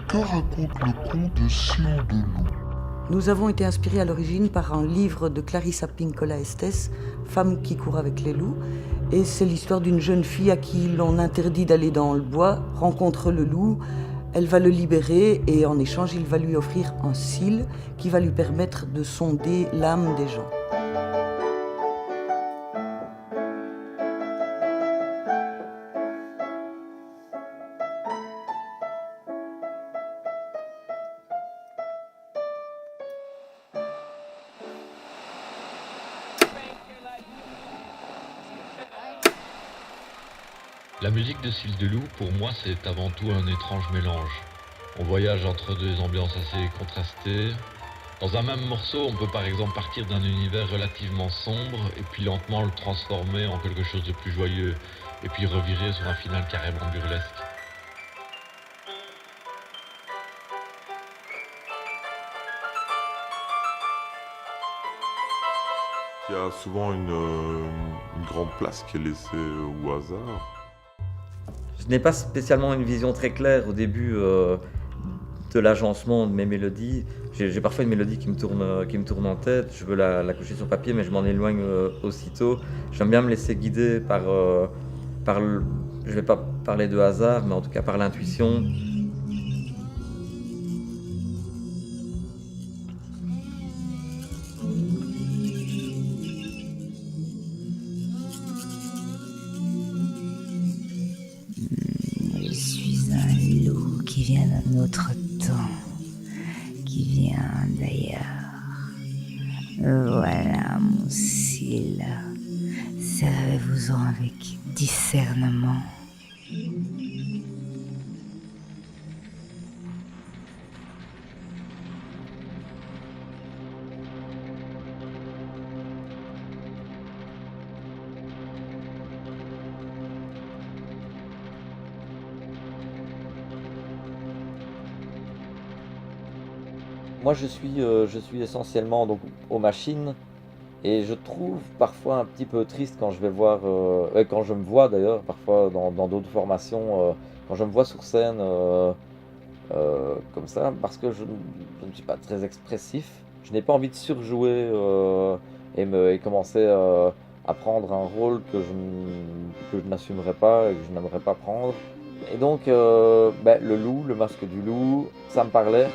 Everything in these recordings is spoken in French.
Que raconte le conte de Sion de Loup? Nous avons été inspirés à l'origine par un livre de Clarissa Pinkola Estés, Femme qui court avec les loups. Et c'est l'histoire d'une jeune fille à qui l'on interdit d'aller dans le bois, rencontre le loup, elle va le libérer et en échange il va lui offrir un cil qui va lui permettre de sonder l'âme des gens. La musique de Cils de Loup, pour moi, c'est avant tout un étrange mélange. On voyage entre deux ambiances assez contrastées. Dans un même morceau, on peut par exemple partir d'un univers relativement sombre et puis lentement le transformer en quelque chose de plus joyeux et puis revirer sur un final carrément burlesque. Il y a souvent une grande place qui est laissée au hasard. Je n'ai pas spécialement une vision très claire au début de l'agencement de mes mélodies. J'ai parfois une mélodie qui me tourne en tête, je veux la coucher sur papier, mais je m'en éloigne aussitôt. J'aime bien me laisser guider je ne vais pas parler de hasard, mais en tout cas par l'intuition. Je suis un loup qui vient d'un autre temps, qui vient d'ailleurs. Voilà mon cil. Servez-vous-en avec discernement. Moi je suis essentiellement donc, aux machines et je trouve parfois un petit peu triste quand je vais voir, quand je me vois d'ailleurs parfois dans d'autres formations, quand je me vois sur scène comme ça, parce que je ne suis pas très expressif. Je n'ai pas envie de surjouer et commencer à prendre un rôle que je n'assumerai pas et que je n'aimerais pas prendre. Et donc le loup, le masque du loup, ça me parlait.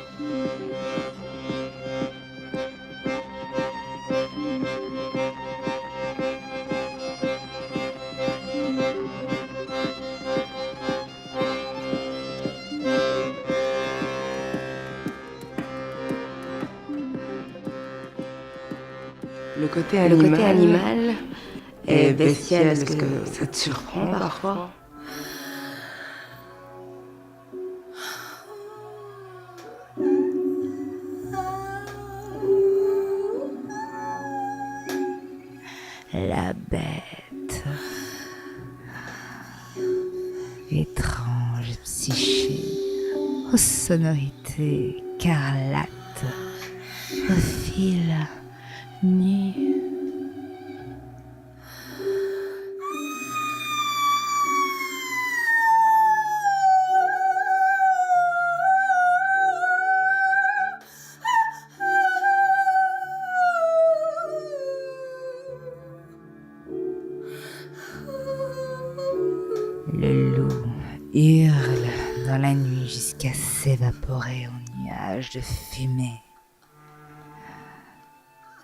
Le côté animal est bestial. Est-ce que ça te surprend parfois? La bête. Étrange psyché, aux sonorités écarlates, aux fils nus. Le loup hurle dans la nuit jusqu'à s'évaporer en nuages de fumée,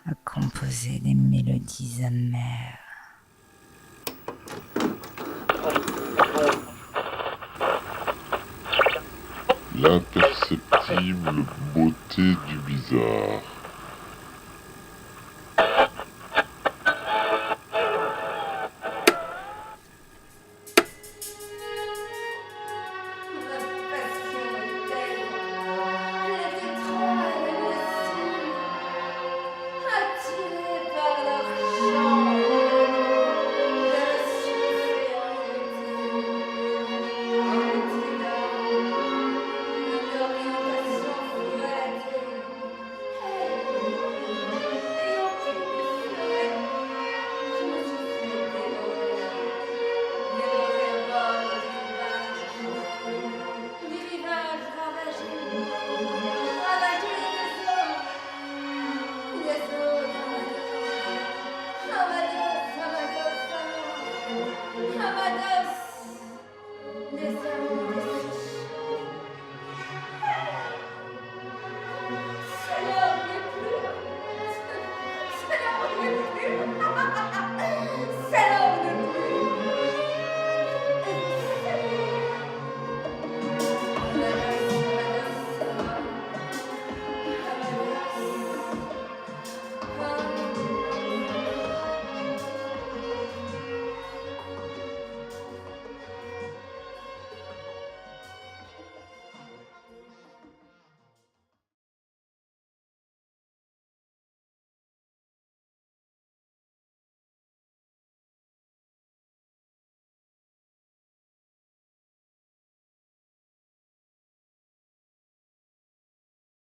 à composer des mélodies amères. L'imperceptible beauté du bizarre.